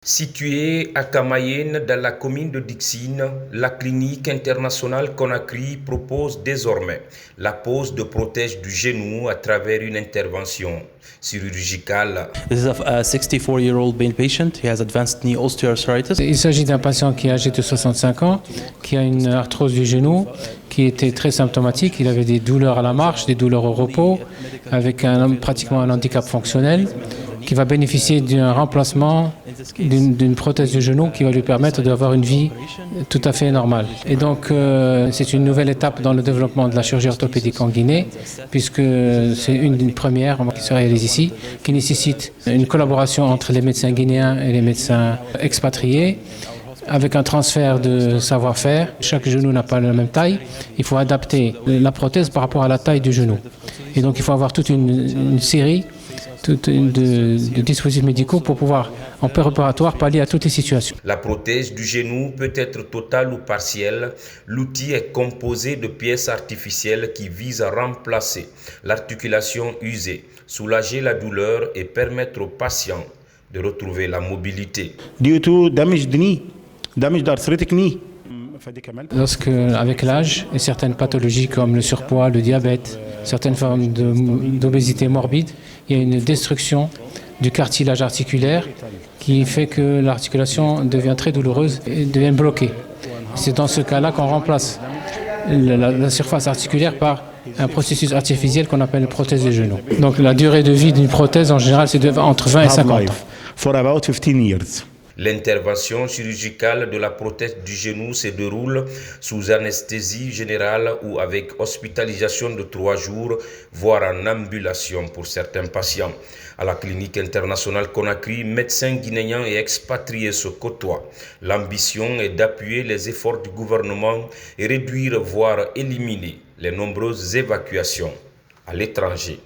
Située à Kamayenne, dans la commune de Dixine, la clinique internationale Conakry propose désormais la pose de protège du genou à travers une intervention chirurgicale. This is a 64-year-old male patient. He has advanced knee osteoarthritis. Il s'agit d'un patient qui est âgé de 65 ans, qui a une arthrose du genou, qui était très symptomatique. Il avait des douleurs à la marche, des douleurs au repos, avec pratiquement un handicap fonctionnel, qui va bénéficier d'un remplacement d'une prothèse de genou qui va lui permettre d'avoir une vie tout à fait normale. Et donc, c'est une nouvelle étape dans le développement de la chirurgie orthopédique en Guinée, puisque c'est une première qui se réalise ici, qui nécessite une collaboration entre les médecins guinéens et les médecins expatriés, avec un transfert de savoir-faire. Chaque genou n'a pas la même taille. Il faut adapter la prothèse par rapport à la taille du genou. Et donc, il faut avoir toute une série de dispositifs médicaux pour pouvoir, en préparatoire, pallier à toutes les situations. La prothèse du genou peut être totale ou partielle. L'outil est composé de pièces artificielles qui visent à remplacer l'articulation usée, soulager la douleur et permettre aux patients de retrouver la mobilité. Due to damaged knee, damaged arthritic knee. Lorsque, avec l'âge et certaines pathologies comme le surpoids, le diabète, certaines formes d'obésité morbide, il y a une destruction du cartilage articulaire qui fait que l'articulation devient très douloureuse et devient bloquée. C'est dans ce cas-là qu'on remplace la surface articulaire par un processus artificiel qu'on appelle prothèse de genou. Donc la durée de vie d'une prothèse en général c'est entre 20 et 50 ans. For about 15 years. L'intervention chirurgicale de la prothèse du genou se déroule sous anesthésie générale ou avec hospitalisation de 3 jours, voire en ambulation pour certains patients. À la clinique internationale Conakry, médecins guinéens et expatriés se côtoient. L'ambition est d'appuyer les efforts du gouvernement et réduire, voire éliminer les nombreuses évacuations à l'étranger.